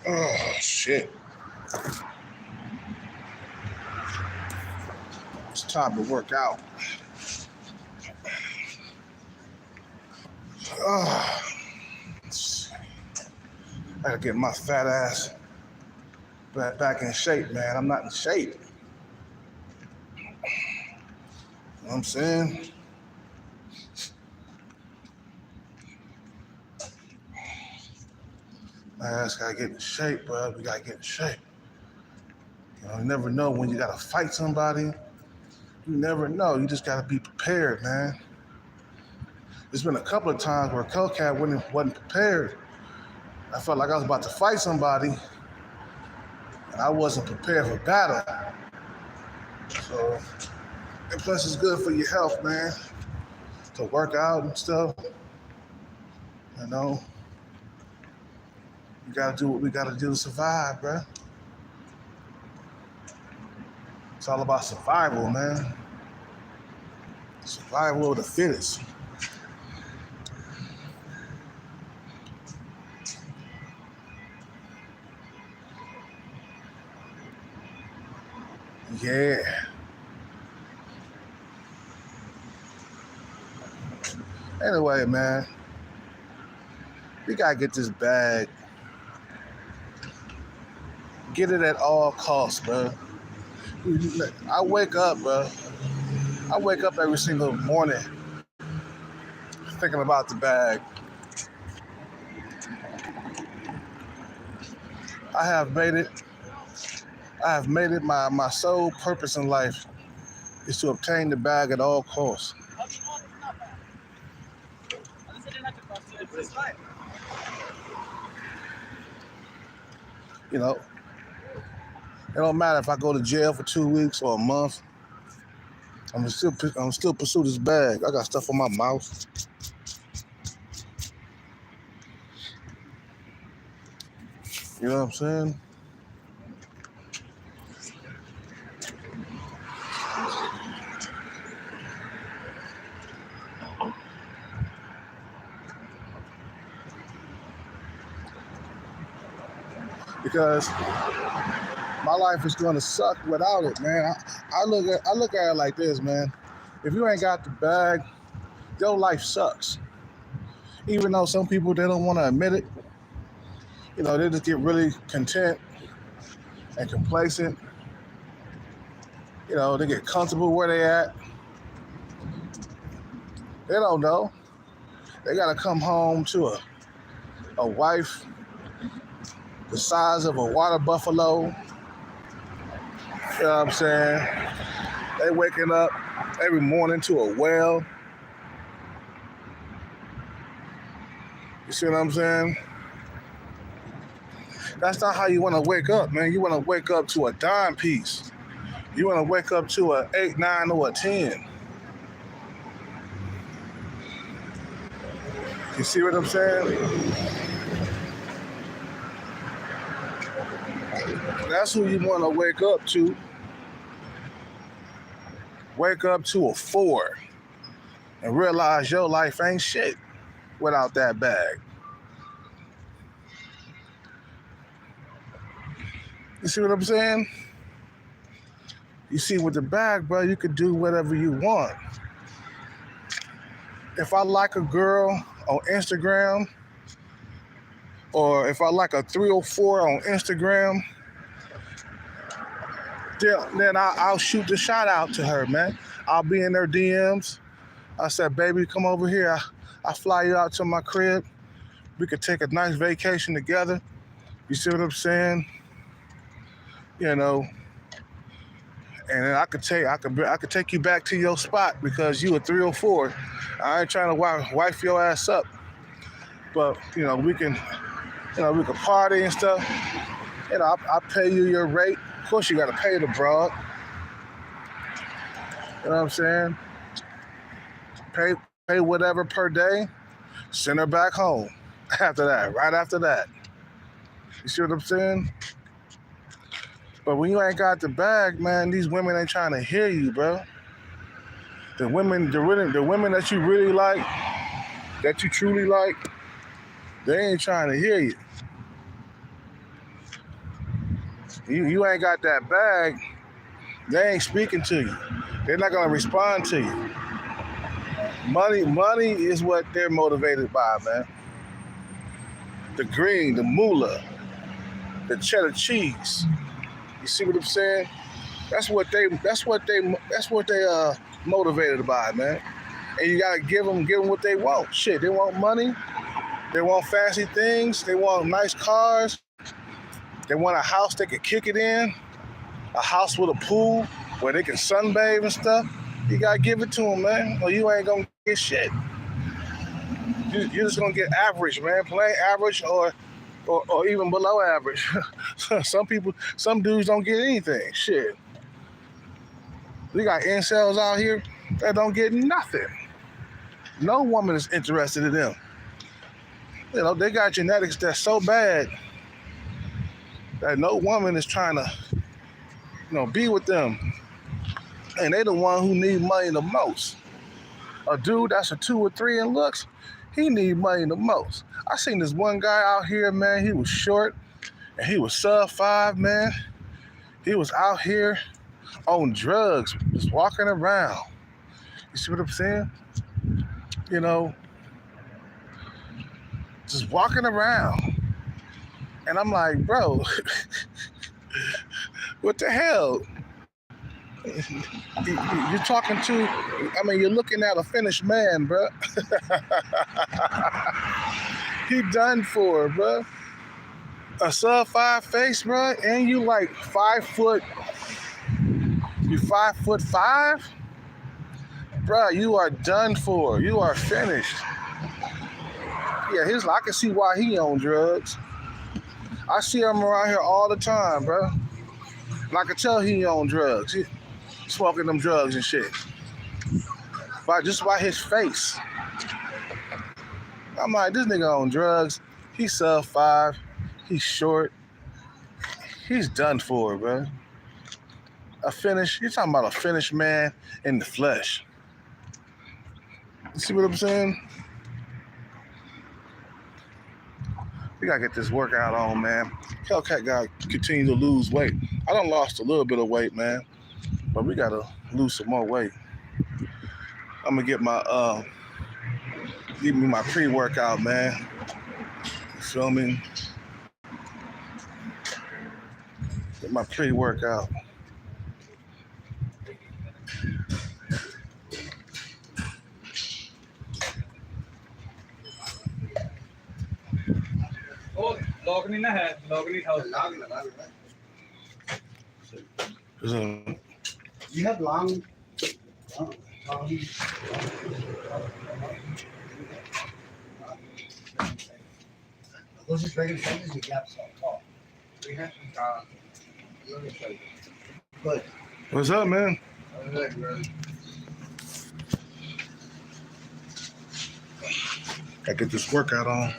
Oh, shit. It's time to work out. Oh, I gotta get my fat ass back in shape, man. I'm not in shape. You know what I'm saying? My ass gotta get in shape, bro. We gotta get in shape. You never know when you gotta fight somebody. You never know. You just gotta be prepared, man. There's been a couple of times where Hellcat wasn't prepared. I felt like I was about to fight somebody, and I wasn't prepared for battle. So, and plus it's good for your health, man, to work out and stuff. You know, we gotta do what we gotta do to survive, bro. It's all about survival, man. Survival of the fittest. Yeah. Anyway, man, we gotta get this bag. Get it at all costs, bro. I wake up, bro. I wake up every single morning thinking about the bag. I have made it my sole purpose in life is to obtain the bag at all costs. You know, it don't matter if I go to jail for 2 weeks or a month. I'm still pursue this bag. I got stuff on my mouth. You know what I'm saying? Because my life is gonna suck without it, man. I look at it like this, man. If you ain't got the bag, your life sucks. Even though some people, they don't want to admit it, you know, they just get really content and complacent. You know, they get comfortable where they at. They don't know. They gotta come home to a wife the size of a water buffalo. You know what I'm saying? They waking up every morning to a well. You see what I'm saying? That's not how you want to wake up, man. You want to wake up to a dime piece. You want to wake up to an 8, 9, or a 10. You see what I'm saying? That's who you want to wake up to. Wake up to a 4 and realize your life ain't shit without that bag. You see what I'm saying? You see, with the bag, bro, you could do whatever you want. If I like a girl on Instagram, or if I like a 304 on Instagram, then I'll shoot the shot out to her, man. I'll be in her DMs. I said, baby, come over here. I fly you out to my crib. We could take a nice vacation together. You see what I'm saying? You know, and then I could take you back to your spot because you were 304. I ain't trying to wife your ass up, but we can party and stuff. I pay you your rate. Of course, you got to pay the broad. You know what I'm saying? Pay whatever per day. Send her back home. Right after that. You see what I'm saying? But when you ain't got the bag, man, these women ain't trying to hear you, bro. The women that you really like, that you truly like, they ain't trying to hear you. You ain't got that bag, they ain't speaking to you. They're not gonna respond to you. Money is what they're motivated by, man. The green, the moolah, the cheddar cheese. You see what I'm saying? That's what they motivated by, man. And you gotta give them what they want. Shit, they want money. They want fancy things. They want nice cars. They want a house they can kick it in. A house with a pool where they can sunbathe and stuff. You gotta give it to them, man, or you ain't gonna get shit. You're just gonna get average, man. Plain average or even below average. Some dudes don't get anything. Shit. We got incels out here that don't get nothing. No woman is interested in them. You know, they got genetics that's so bad that no woman is trying to, be with them. And they the one who need money the most. A dude that's a 2 or 3 in looks, he need money the most. I seen this one guy out here, man, he was short and he was sub 5, man. He was out here on drugs, just walking around. You see what I'm saying? Just walking around. And I'm like, bro, what the hell? You're talking to, you're looking at a finished man, bro. He done for, bro. A sub 5 face, bro, and you like 5 foot. You 5'5", bro. You are done for. You are finished. Yeah, I can see why he on drugs. I see him around here all the time, bro. And I can tell he on drugs. He smoking them drugs and shit. Just by his face. I'm like, this nigga on drugs. He's sub 5. He's short. He's done for, bro. You're talking about a finished man in the flesh. You see what I'm saying? We gotta get this workout on, man. Hellcat gotta continue to lose weight. I done lost a little bit of weight, man, but we gotta lose some more weight. I'm gonna get give me my pre-workout, man. You feel me? Get my pre-workout. Lock नहीं ना है lock नहीं था You have long. Those just regular sizes. You got so tall. We have some. Good. What's up, man? Gotta get this workout on.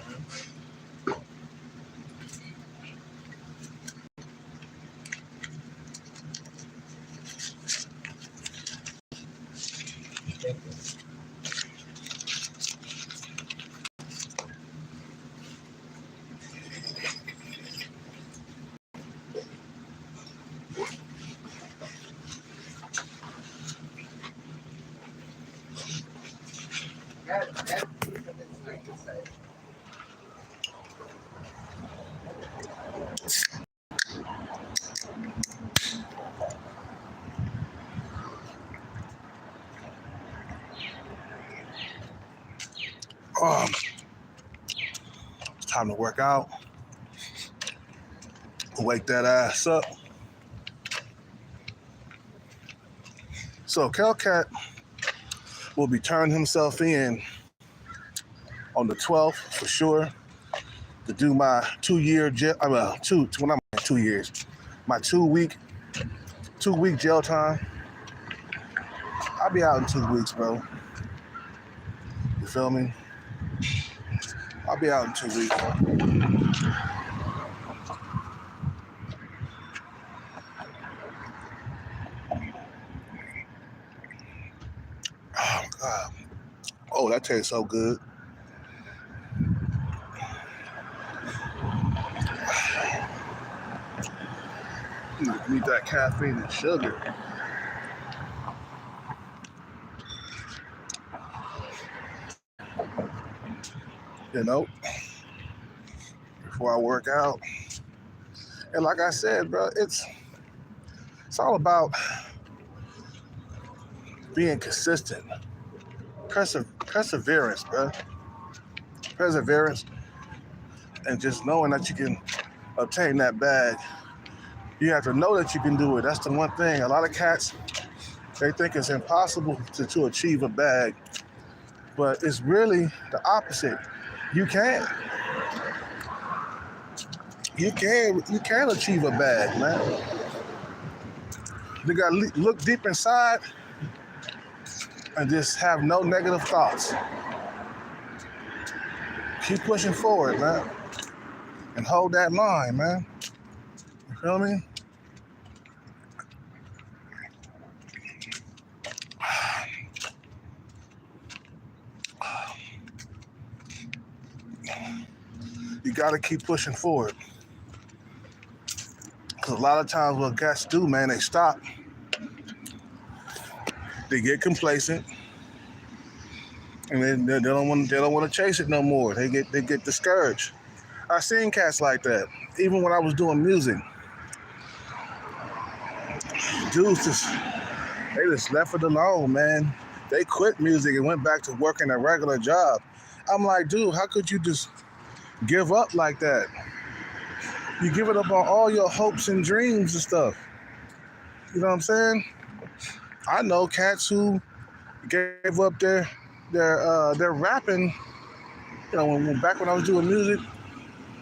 Time to work out. Wake that ass up. So Kelcat will be turning himself in on the 12th for sure to do my 2 year jail. When I'm 2 years, my 2 week jail time. I'll be out in 2 weeks, bro. You feel me? I'll be out in 2 weeks. Oh, God. Oh, that tastes so good. Need that caffeine and sugar. You know, before I work out. And like I said, bro, it's all about being consistent. Perseverance, bro. Perseverance, and just knowing that you can obtain that bag. You have to know that you can do it. That's the one thing. A lot of cats, they think it's impossible to achieve a bag, but it's really the opposite. You can. You can achieve a bag, man. You gotta look deep inside and just have no negative thoughts. Keep pushing forward, man. And hold that line, man. You feel me? You gotta keep pushing forward. Because a lot of times what cats do, man, they stop. They get complacent. And they don't want to chase it no more. They get discouraged. I seen cats like that. Even when I was doing music. Dudes they just left it alone, man. They quit music and went back to working a regular job. I'm like, dude, how could you just give up like that? You give it up on all your hopes and dreams and stuff. You know what I'm saying? I know cats who gave up their rapping. You know, back when I was doing music,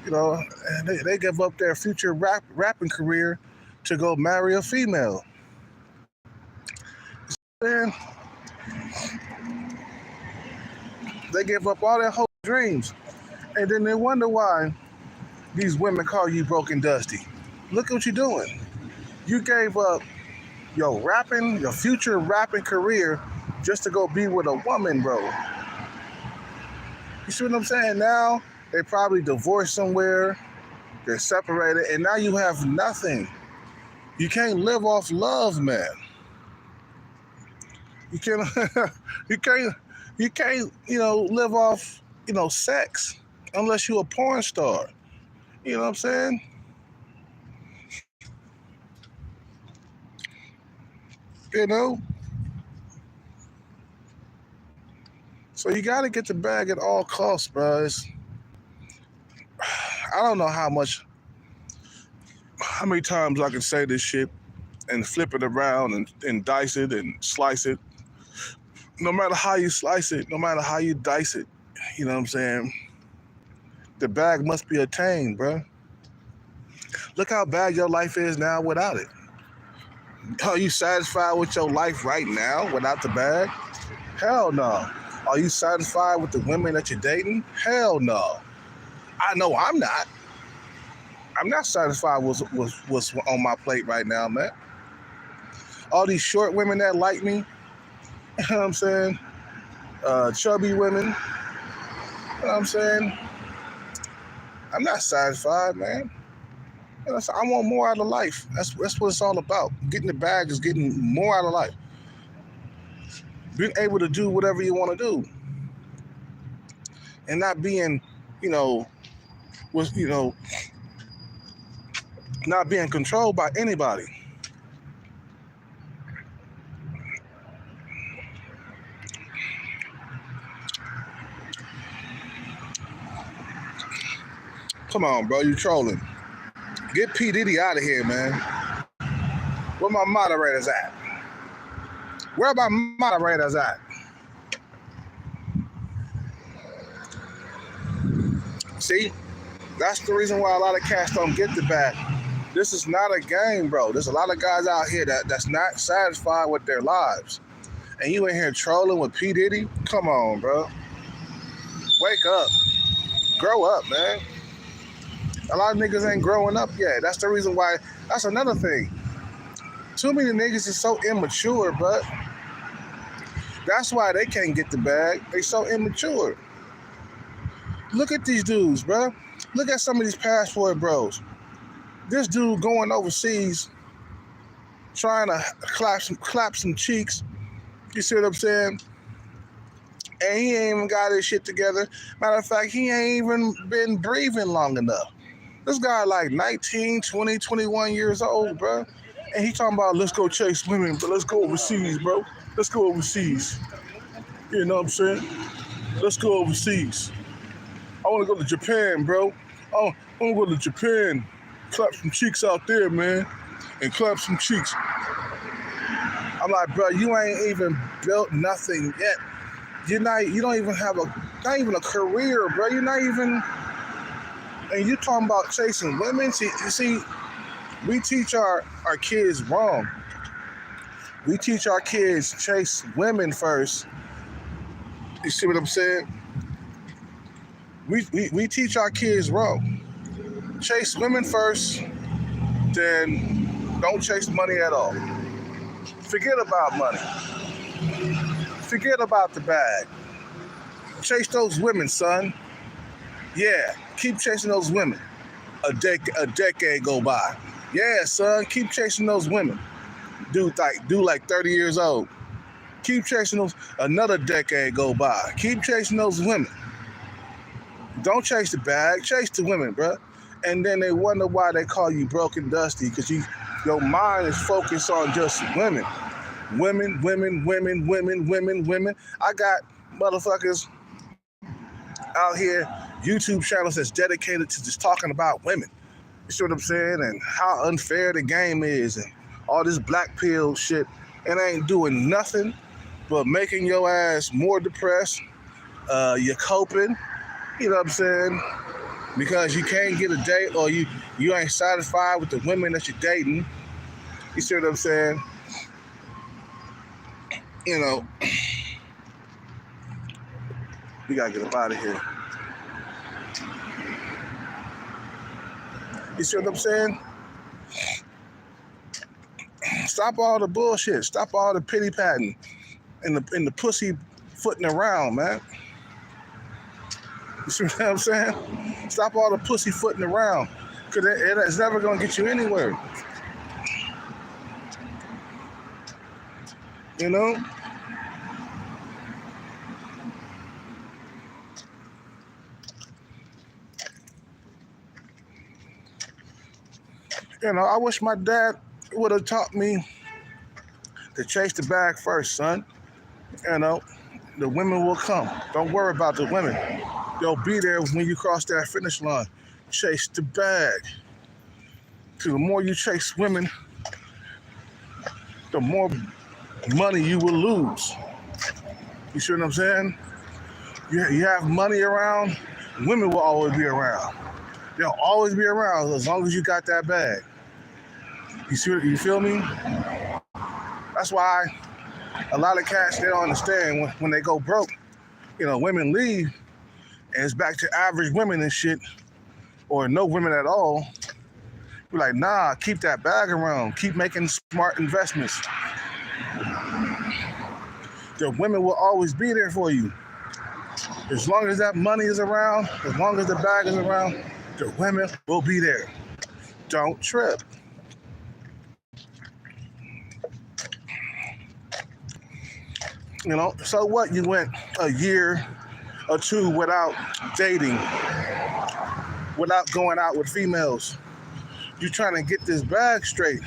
you know, and they gave up their future rapping career to go marry a female. Man, they gave up all their hopes and dreams, and then they wonder why these women call you broken dusty. Look what you're doing. You gave up your future rapping career just to go be with a woman, bro. You see what I'm saying? Now they probably divorced somewhere, they're separated, and now you have nothing. You can't live off love, man. You can't live off, sex unless you're a porn star. You know what I'm saying? You know? So you got to get the bag at all costs, bro. I don't know how many times I can say this shit and flip it around and dice it and slice it. No matter how you slice it, no matter how you dice it, you know what I'm saying? The bag must be attained, bro. Look how bad your life is now without it. Are you satisfied with your life right now without the bag? Hell no. Are you satisfied with the women that you're dating? Hell no. I know I'm not. I'm not satisfied with what's on my plate right now, man. All these short women that like me, you know what I'm saying? Chubby women, you know what I'm saying? I'm not satisfied, man. You know, I want more out of life. That's what it's all about. Getting the bag is getting more out of life. Being able to do whatever you want to do. And not being, not being controlled by anybody. Come on, bro. You trolling. Get P. Diddy out of here, man. Where my moderators at? Where my moderators at? See? That's the reason why a lot of cats don't get the bag. This is not a game, bro. There's a lot of guys out here that's not satisfied with their lives. And you in here trolling with P. Diddy? Come on, bro. Wake up. Grow up, man. A lot of niggas ain't growing up yet. That's the reason why. That's another thing. Too many niggas is so immature, but that's why they can't get the bag. They so immature. Look at these dudes, bro. Look at some of these passport bros. This dude going overseas, trying to clap some cheeks. You see what I'm saying? And he ain't even got his shit together. Matter of fact, he ain't even been breathing long enough. This guy like 19, 20, 21 years old, bro. And he talking about, let's go chase women, but let's go overseas, bro. Let's go overseas. You know what I'm saying? Let's go overseas. I want to go to Japan, bro. Oh, I want to go to Japan. Clap some cheeks out there, man. And clap some cheeks. I'm like, bro, you ain't even built nothing yet. You don't even have not even a career, bro. You're not even, and you talking about chasing women. See, we teach our kids wrong. We teach our kids chase women first. You see what I'm saying? We teach our kids wrong. Chase women first, then don't chase money at all. Forget about money. Forget about the bag. Chase those women, son. Yeah, keep chasing those women. A decade go by. Yeah, son, keep chasing those women. Dude like 30 years old. Keep chasing those. Another decade go by. Keep chasing those women. Don't chase the bag. Chase the women, bro. And then they wonder why they call you broke and dusty, because your mind is focused on just women. Women. I got motherfuckers out here, YouTube channels that's dedicated to just talking about women. You see what I'm saying? And how unfair the game is and all this black pill shit. It ain't doing nothing but making your ass more depressed. You're coping. You know what I'm saying? Because you can't get a date, or you ain't satisfied with the women that you're dating. You see what I'm saying? You know, we gotta get up out of here. You see what I'm saying? Stop all the bullshit. Stop all the pity patting and the pussy footing around, man. You see what I'm saying? Stop all the pussy footing around, because it's never gonna get you anywhere. You know? You know, I wish my dad would have taught me to chase the bag first, son. You know, the women will come. Don't worry about the women. They'll be there when you cross that finish line. Chase the bag. Because the more you chase women, the more money you will lose. You see what I'm saying? You have money around, women will always be around. They'll always be around as long as you got that bag. You feel me? That's why a lot of cats, they don't understand when they go broke. You know, women leave and it's back to average women and shit, or no women at all. We're like, nah, keep that bag around. Keep making smart investments. The women will always be there for you. As long as that money is around, as long as the bag is around, the women will be there. Don't trip. You know, so what? You went a year or two without dating, without going out with females. You're trying to get this bag straight,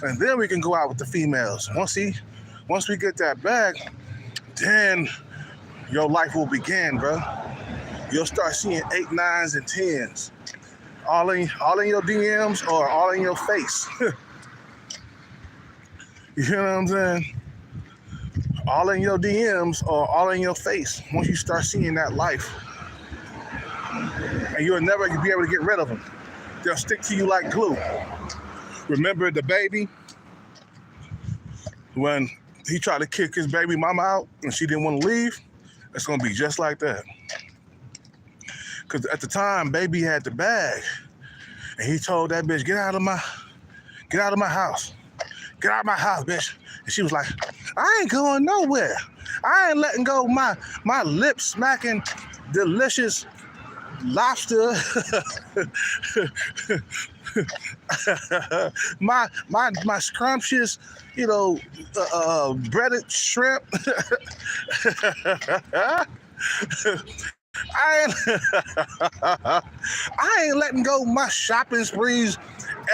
and then we can go out with the females. Once we get that bag, then your life will begin, bro. You'll start seeing 8, 9s, and 10s. All in your DMs or all in your face. You know what I'm saying? All in your DMs or all in your face. Once you start seeing that life, and you'll never be able to get rid of them. They'll stick to you like glue. Remember the baby when he tried to kick his baby mama out and she didn't want to leave? It's gonna be just like that. Because at the time, baby had the bag, and he told that bitch, get out of my house. Get out of my house, bitch. And she was like, I ain't going nowhere. I ain't letting go of my lip smacking delicious lobster. my scrumptious, breaded shrimp. I ain't letting go of my shopping sprees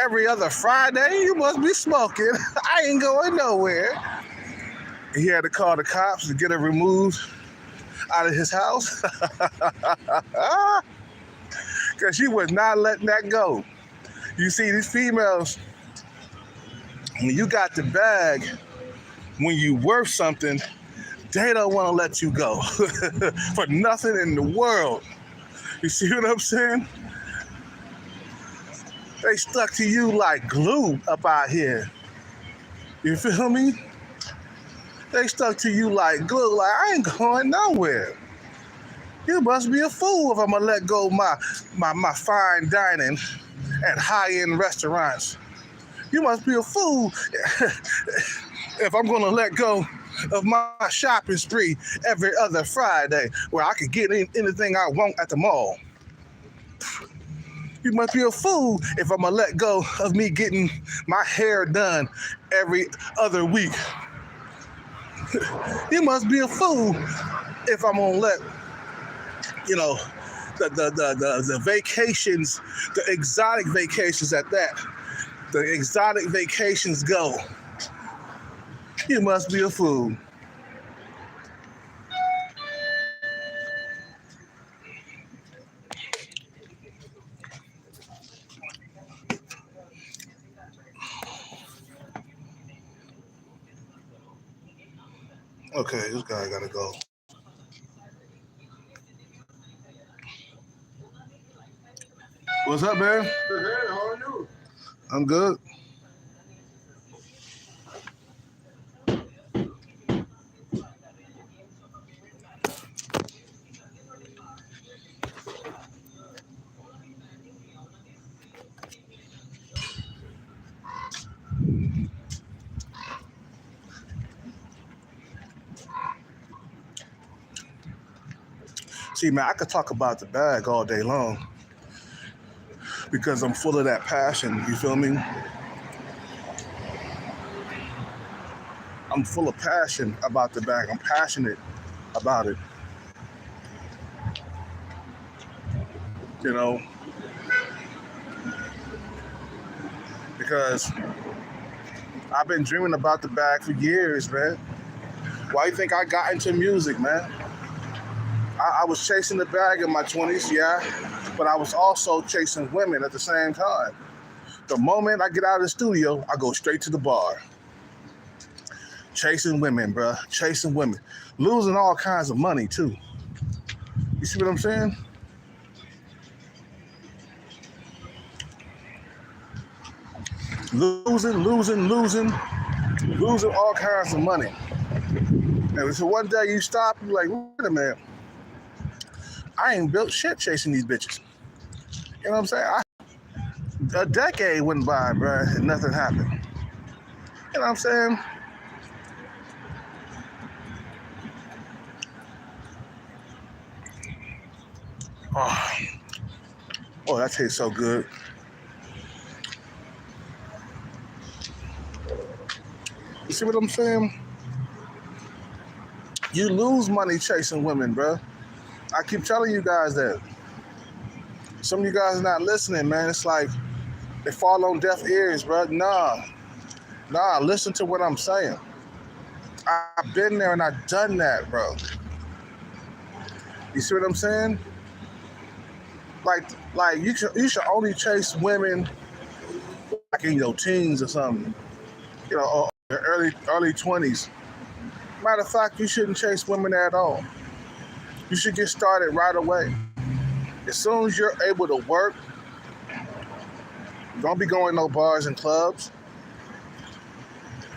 every other Friday. You must be smoking. I ain't going nowhere. He had to call the cops to get her removed out of his house. Because she was not letting that go. You see, these females, when you got the bag, when you worth something, they don't want to let you go for nothing in the world. You see what I'm saying? They stuck to you like glue up out here. You feel me? They stuck to you like glue, like I ain't going nowhere. You must be a fool if I'm gonna let go of my fine dining at high-end restaurants. You must be a fool if I'm gonna let go of my shopping spree every other Friday where I could get anything I want at the mall. You must be a fool if I'm gonna let go of me getting my hair done every other week. You must be a fool if I'm gonna let, the vacations, the exotic vacations at that, the exotic vacations go. You must be a fool. Okay, this guy gotta go. What's up, man? Hey, how are you? I'm good. See, man, I could talk about the bag all day long because I'm full of that passion, you feel me? I'm full of passion about the bag. I'm passionate about it. Because I've been dreaming about the bag for years, man. Why do you think I got into music, man? I was chasing the bag in my 20s, yeah, but I was also chasing women at the same time. The moment I get out of the studio, I go straight to the bar. Chasing women, bruh. Chasing women. Losing all kinds of money, too. You see what I'm saying? Losing all kinds of money. And so one day you stop, you're like, wait a minute. I ain't built shit chasing these bitches. You know what I'm saying? A decade went by, bro, and nothing happened. You know what I'm saying? Oh, that tastes so good. You see what I'm saying? You lose money chasing women, bro. I keep telling you guys that. Some of you guys are not listening, man. It's like they fall on deaf ears, bro. Nah, listen to what I'm saying. I've been there and I've done that, bro. You see what I'm saying? Like you should only chase women like in your teens or something, or your early 20s. Matter of fact, you shouldn't chase women at all. You should get started right away. As soon as you're able to work, don't be going no bars and clubs.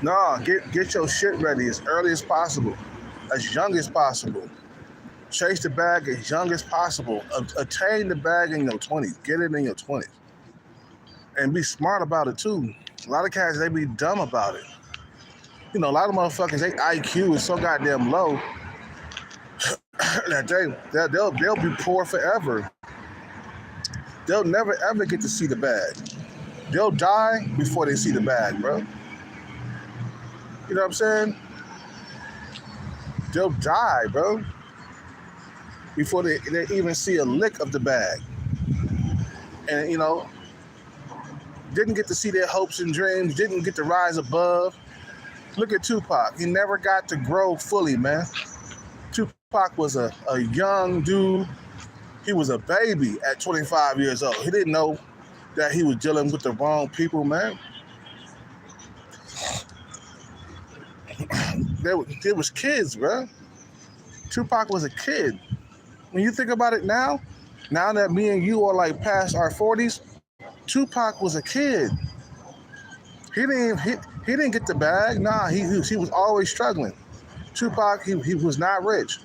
Nah, get your shit ready as early as possible, as young as possible. Chase the bag as young as possible. Attain the bag in your 20s. Get it in your 20s. And be smart about it too. A lot of cats, they be dumb about it. A lot of motherfuckers, their IQ is so goddamn low that they'll be poor forever. They'll never ever get to see the bag. They'll die before they see the bag, bro. You know what I'm saying? They'll die, bro, before they even see a lick of the bag. And, didn't get to see their hopes and dreams, didn't get to rise above. Look at Tupac. He never got to grow fully, man. Tupac was a young dude. He was a baby at 25 years old. He didn't know that he was dealing with the wrong people, man. They was kids, bro. Tupac was a kid. When you think about it now that me and you are like past our 40s, Tupac was a kid. He didn't get the bag. Nah, he was always struggling. Tupac, he was not rich.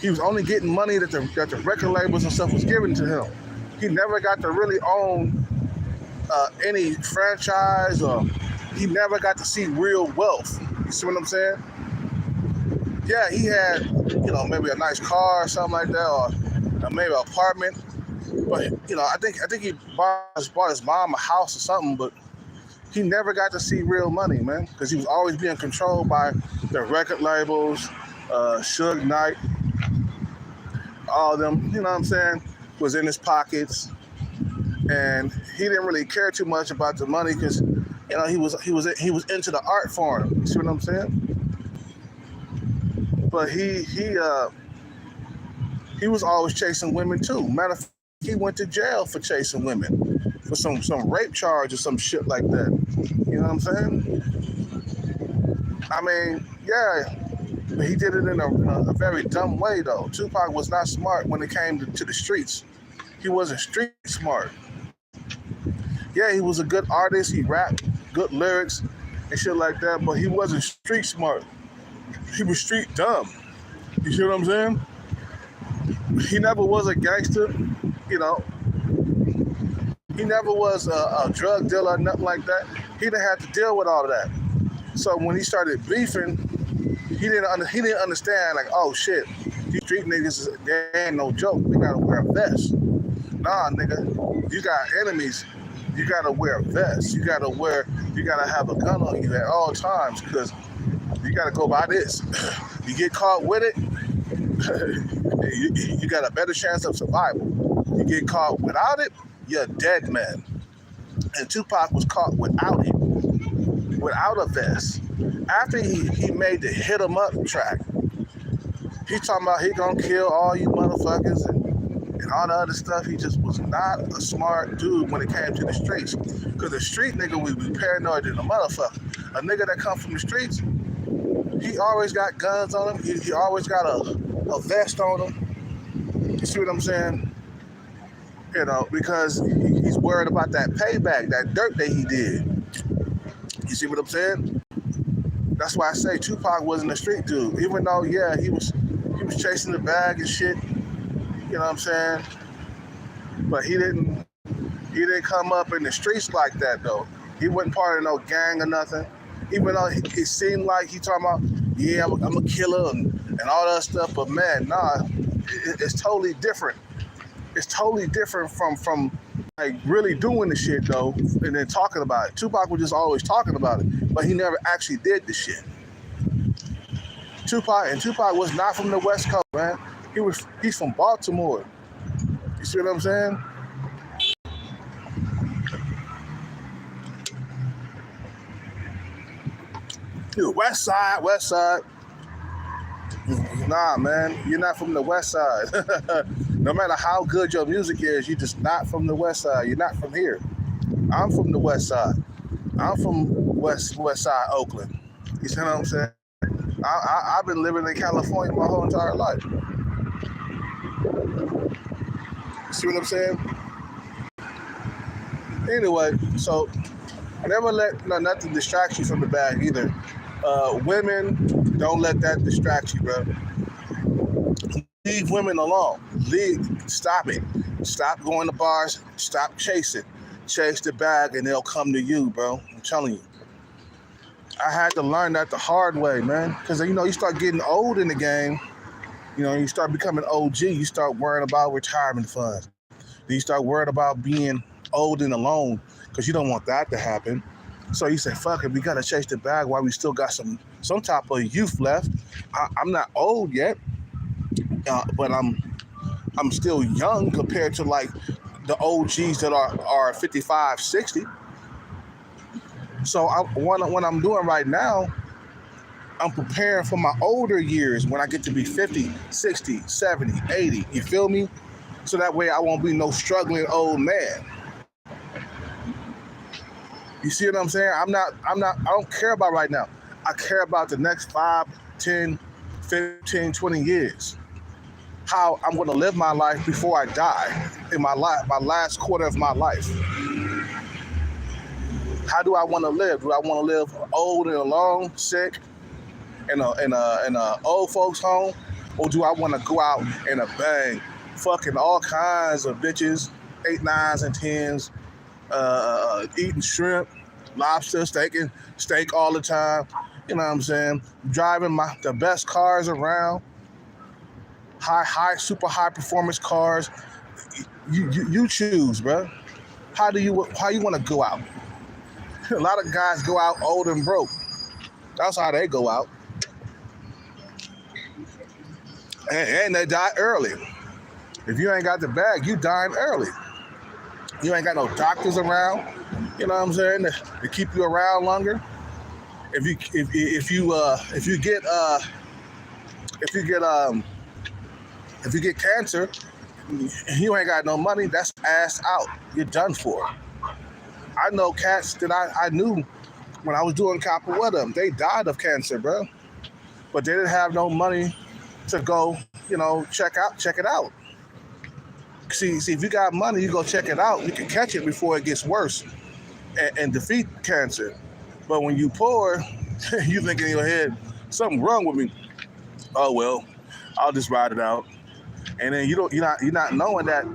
He was only getting money that the record labels and stuff was giving to him. He never got to really own any franchise, or he never got to see real wealth. You see what I'm saying? Yeah, he had, maybe a nice car or something like that, or maybe an apartment. But I think he bought his mom a house or something, but he never got to see real money, man, because he was always being controlled by the record labels, Suge Knight, all of them, you know what I'm saying, was in his pockets. And he didn't really care too much about the money because, he was into the art form. You see what I'm saying? But he was always chasing women too. Matter of fact, he went to jail for chasing women, for some rape charge or some shit like that. You know what I'm saying? I mean, yeah, but he did it in a very dumb way though. Tupac was not smart when it came to the streets. He wasn't street smart. Yeah, he was a good artist. He rapped good lyrics and shit like that, but he wasn't street smart. He was street dumb. You see what I'm saying? He never was a gangster, He never was a drug dealer, nothing like that. He didn't have to deal with all of that. So when he started beefing, he didn't understand, like, oh shit, these street niggas, they ain't no joke. We gotta wear a vest. Nah, nigga, you got enemies. You gotta wear a vest. You gotta have a gun on you at all times, because you gotta go by this. You get caught with it, you got a better chance of survival. You get caught without it, you're a dead man. And Tupac was caught without it, without a vest. After he made the Hit 'Em Up track, he talking about he gonna kill all you motherfuckers and all the other stuff. He just was not a smart dude when it came to the streets. Because the street nigga would be paranoid than a motherfucker. A nigga that come from the streets, he always got guns on him. He always got a vest on him. You see what I'm saying? Because he's worried about that payback, that dirt that he did. You see what I'm saying? That's why I say Tupac wasn't a street dude. Even though, yeah, he was chasing the bag and shit. You know what I'm saying? But he didn't come up in the streets like that though. He wasn't part of no gang or nothing. Even though it seemed like he talking about, yeah, I'm a killer and all that stuff. But man, nah, it's totally different. It's totally different from like really doing the shit though, and then talking about it. Tupac was just always talking about it, but he never actually did the shit. Tupac was not from the West Coast, man. He's from Baltimore. You see what I'm saying? West side. Nah, man, you're not from the West Side. No matter how good your music is, you're just not from the West Side. You're not from here. I'm from the West Side. I'm from West Side, Oakland. You see what I'm saying? I've been living in California my whole entire life. See what I'm saying? Anyway, so never let nothing distract you from the bag either. Women, don't let that distract you, bro. Leave women alone. Stop it. Stop going to bars. Stop chasing. Chase the bag and they'll come to you, bro. I'm telling you. I had to learn that the hard way, man. Because, you start getting old in the game. You start becoming OG. You start worrying about retirement funds. Then you start worrying about being old and alone because you don't want that to happen. So you say, fuck it, we got to chase the bag while we still got some type of youth left. I'm not old yet. But I'm still young compared to like the OGs that are 55, 60. So what I'm doing right now, I'm preparing for my older years when I get to be 50, 60, 70, 80. You feel me? So that way I won't be no struggling old man. You see what I'm saying? I don't care about right now. I care about the next 5, 10, 15, 20 years. How I'm going to live my life before I die in my last quarter of my life. How do I want to live? Do I want to live old and alone, sick, in a old folks home, or do I want to go out and bang, fucking all kinds of bitches, 8, 9s, and 10s, eating shrimp, lobster, steak all the time. You know what I'm saying? Driving the best cars around. Super high performance cars. You choose, bro. How you want to go out? A lot of guys go out old and broke. That's how they go out, and they die early. If you ain't got the bag, you dying early. You ain't got no doctors around. You know what I'm saying? To keep you around longer. If you get cancer, you ain't got no money, that's ass out. You're done for. I know cats that I knew when I was doing copper with them. They died of cancer, bro. But they didn't have no money to go, check it out. See, if you got money, you go check it out. You can catch it before it gets worse and defeat cancer. But when you poor, you think in your head, something wrong with me. Oh, well, I'll just ride it out. And then you're not knowing that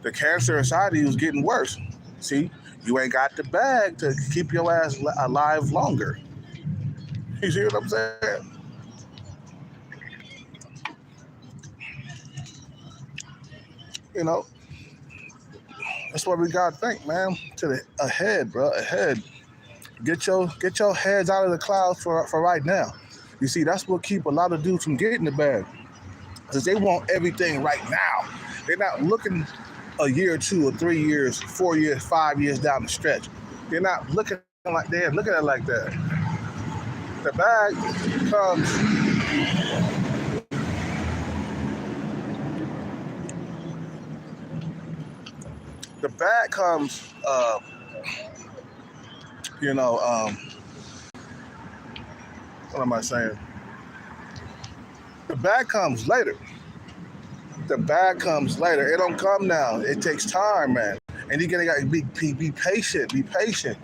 the cancer inside of you is getting worse. See, you ain't got the bag to keep your ass alive longer. You see what I'm saying? That's what we gotta think, man. Ahead, bro. Ahead. Get your heads out of the clouds for right now. You see, that's what keep a lot of dudes from getting the bag. Because they want everything right now. They're not looking a year or 2 or 3 years, 4 years, 5 years down the stretch. They're not looking like they're looking at it like that. The bag comes. The bag comes. What am I saying? The bag comes later. The bag comes later. It don't come now. It takes time, man. And you gotta be patient. Be patient.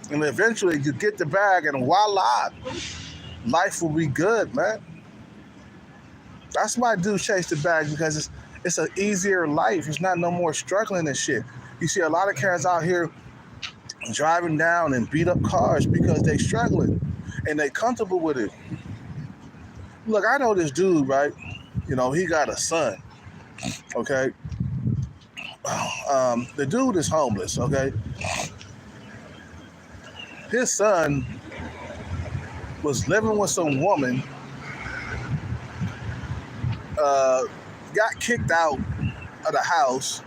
And eventually you get the bag, and voila, life will be good, man. That's why I do chase the bag, because it's an easier life. It's not no more struggling and shit. You see a lot of cats out here driving down and beat up cars because they struggling and they comfortable with it. Look, I know this dude, right? He got a son, okay? The dude is homeless, okay? His son was living with some woman, got kicked out of the house,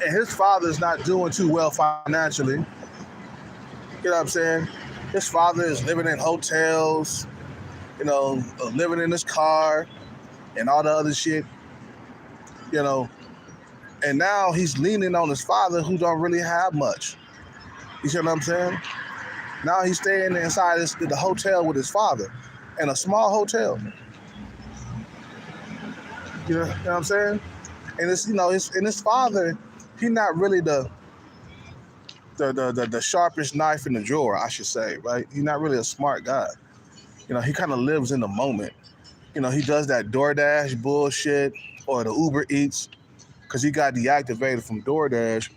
and his father's not doing too well financially. You know what I'm saying? His father is living in hotels, living in his car and all the other shit. you know. And now he's leaning on his father who don't really have much. You see what I'm saying? Now he's staying inside the hotel with his father, in a small hotel. You know what I'm saying? And it's, you know, his father, he's not really the sharpest knife in the drawer, I should say, right? He's not really a smart guy. You know, he kind of lives in the moment. You know, he does that DoorDash bullshit or the Uber Eats because he got deactivated from DoorDash,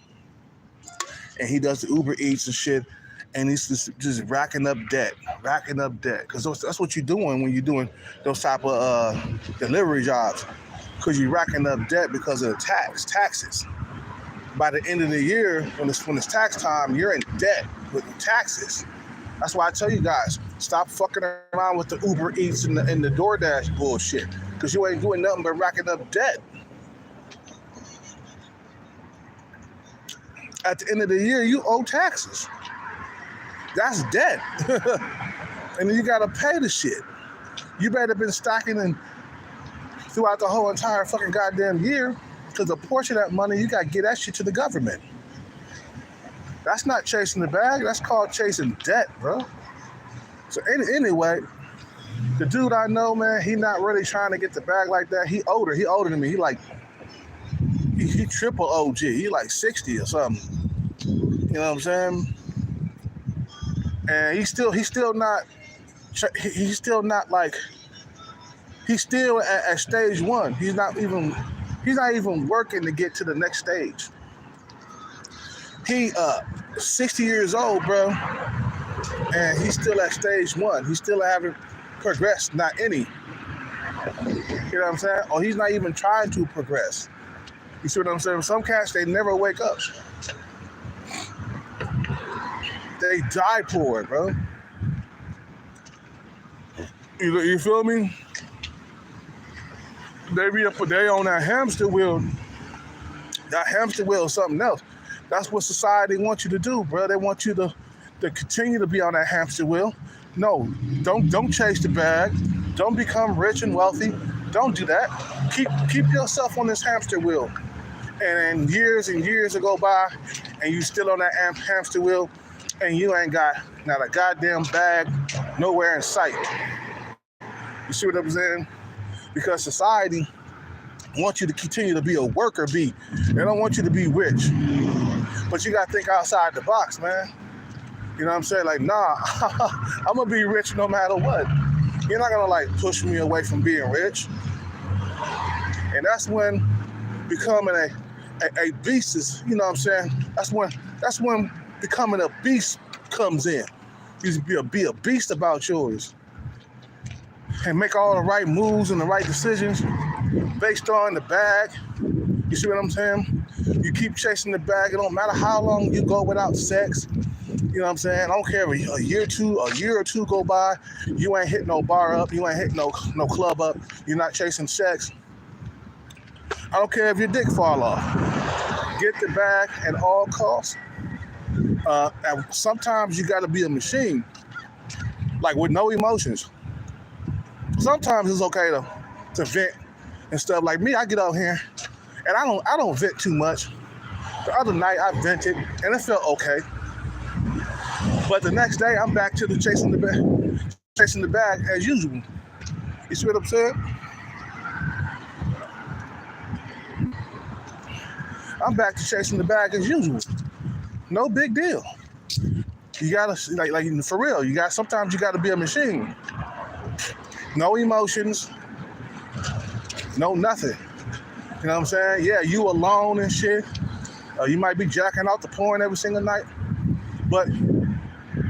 and he does the Uber Eats and shit, and he's just racking up debt. Because that's what you're doing when you're doing those type of delivery jobs, because you're racking up debt because of the taxes. By the end of the year, when it's tax time, you're in debt with taxes. That's why I tell you guys, stop fucking around with the Uber Eats and the DoorDash bullshit, because you ain't doing nothing but racking up debt. At the end of the year, you owe taxes. That's debt. And then you gotta pay the shit. You better been stacking and throughout the whole entire fucking goddamn year, because a portion of that money, you gotta get that shit to the government. That's not chasing the bag. That's called chasing debt, bro. So anyway, the dude I know, man, he not really trying to get the bag like that. He older than me. He triple OG. He like 60 or something. You know what I'm saying? And he's still at stage one. He's not even working to get to the next stage. He 60 years old, bro, and he's still at stage one. He still haven't progressed, not any. You know what I'm saying? Or he's not even trying to progress. You see what I'm saying? Some cats, they never wake up. They die poor, bro. You feel me? They be up, they on that hamster wheel. That hamster wheel is something else. That's what society wants you to do, bro. They want you to continue to be on that hamster wheel. No, don't chase the bag. Don't become rich and wealthy. Don't do that. Keep yourself on this hamster wheel. And years and years will go by, and you still on that hamster wheel, and you ain't got not a goddamn bag nowhere in sight. You see what I'm saying? Because society wants you to continue to be a worker bee. They don't want you to be rich. But you gotta think outside the box, man. You know what I'm saying? Like, nah, I'm gonna be rich no matter what. You're not gonna like push me away from being rich. And that's when becoming a beast is, you know what I'm saying? That's when becoming a beast comes in. You be a beast about yours. And make all the right moves and the right decisions based on the bag. You see what I'm saying? You keep chasing the bag. It don't matter how long you go without sex. You know what I'm saying? I don't care if a year or two go by, you ain't hitting no bar up, you ain't hitting no club up, you're not chasing sex. I don't care if your dick fall off. Get the bag at all costs. And sometimes you gotta be a machine, like with no emotions. Sometimes it's okay to vent and stuff. Like me, I get out here and I don't vent too much. The other night I vented and it felt okay. But the next day I'm back to the chasing the bag as usual. You see what I'm saying? I'm back to chasing the bag as usual. No big deal. You gotta like for real. Sometimes you gotta be a machine. No emotions. No nothing. You know what I'm saying? Yeah, you alone and shit. You might be jacking out the porn every single night, but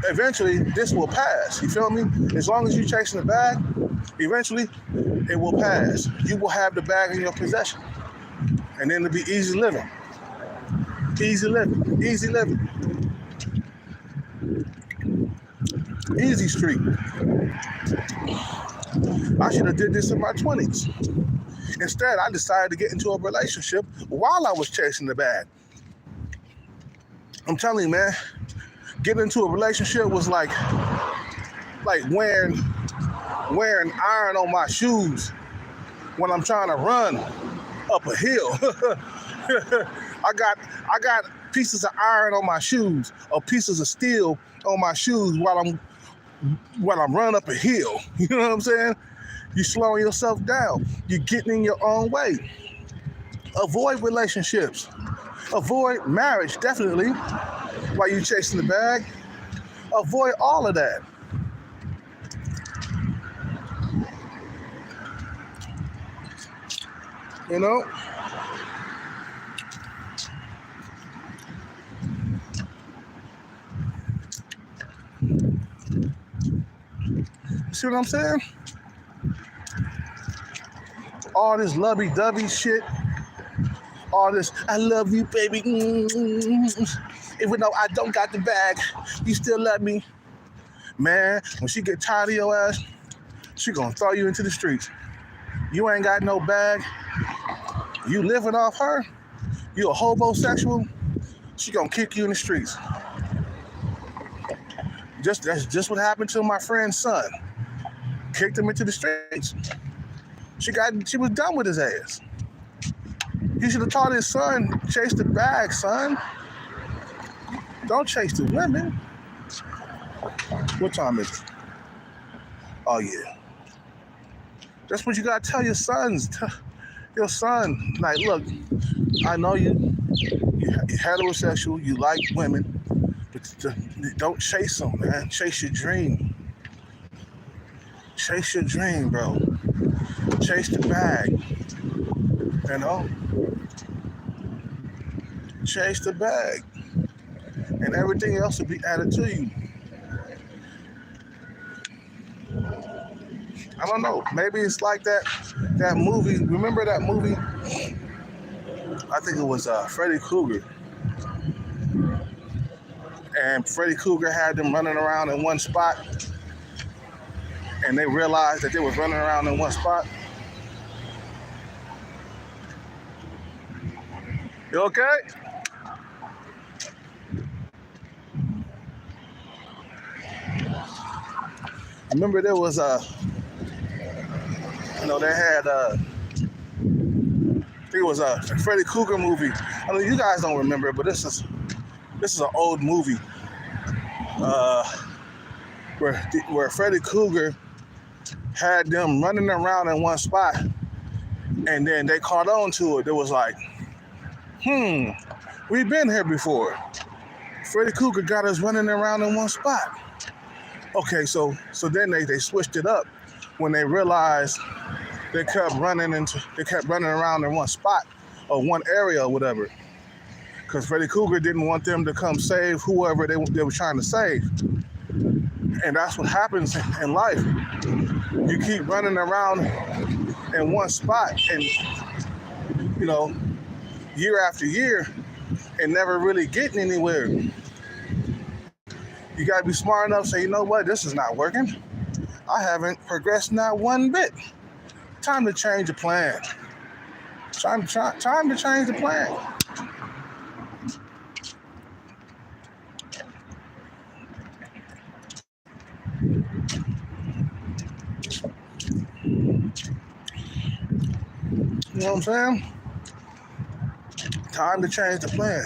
eventually this will pass. You feel me? As long as you're chasing the bag, eventually it will pass. You will have the bag in your possession, and then it'll be easy living. Easy living. Easy living. Easy street. I should have did this in my 20s. Instead, I decided to get into a relationship while I was chasing the bag. I'm telling you, man, getting into a relationship was like wearing iron on my shoes when I'm trying to run up a hill. I got pieces of iron on my shoes or pieces of steel on my shoes while I'm running up a hill. You know what I'm saying? You're slowing yourself down. You're getting in your own way. Avoid relationships. Avoid marriage, definitely, while you're chasing the bag. Avoid all of that. You know? See what I'm saying? All this lovey-dovey shit. All this, I love you, baby. Even though I don't got the bag, you still love me. Man, when she get tired of your ass, she gonna throw you into the streets. You ain't got no bag. You living off her. You a homosexual. She gonna kick you in the streets. That's just what happened to my friend's son. Kicked him into the streets. She was done with his ass. He should have taught his son, chase the bag, son. Don't chase the women. What time is it? Oh, yeah. That's what you got to tell your sons. Your son, like, look, I know you're heterosexual, you like women, but don't chase them, man. Chase your dream. Chase your dream, bro. Chase the bag. You know? Chase the bag. And everything else will be added to you. I don't know. Maybe it's like that movie. Remember that movie? I think it was Freddy Krueger. And Freddy Krueger had them running around in one spot. And they realized that they was running around in one spot. You okay? I remember there was they had I think it was a Freddy Krueger movie. I mean, you guys don't remember it, but this is an old movie where Freddy Krueger had them running around in one spot, and then they caught on to it. It was like, we've been here before. Freddy Krueger got us running around in one spot. Okay, so then they switched it up when they realized they kept running around in one spot or one area or whatever. Because Freddy Krueger didn't want them to come save whoever they were trying to save. And that's what happens in life. You keep running around in one spot and, year after year and never really getting anywhere. You got to be smart enough to say, you know what, this is not working. I haven't progressed not one bit. Time to change the plan. Time to change the plan. You know what I'm saying? Time to change the plan.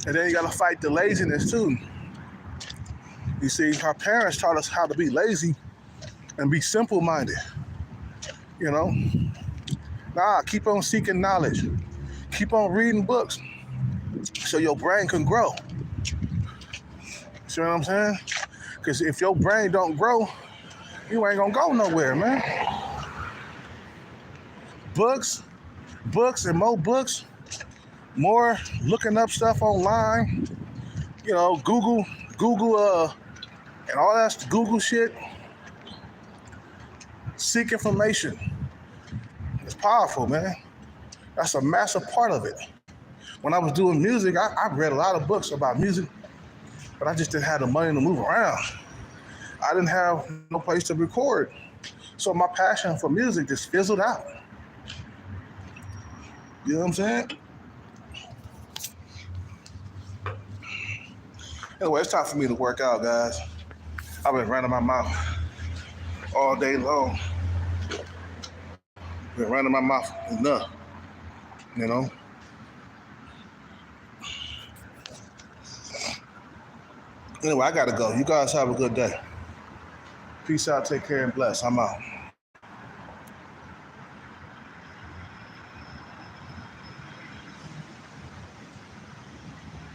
And then you gotta fight the laziness too. You see, our parents taught us how to be lazy and be simple-minded. Keep on seeking knowledge. Keep on reading books so your brain can grow. See what I'm saying? Because if your brain don't grow, you ain't gonna go nowhere, man. Books and more books, more looking up stuff online, Google, and all that Google shit. Seek information. It's powerful, man. That's a massive part of it. When I was doing music, I read a lot of books about music, but I just didn't have the money to move around. I didn't have no place to record. So my passion for music just fizzled out. You know what I'm saying? Anyway, it's time for me to work out, guys. I've been running my mouth all day long. Been running my mouth enough, you know. Anyway, I gotta go. You guys have a good day. Peace out, take care, and bless. I'm out.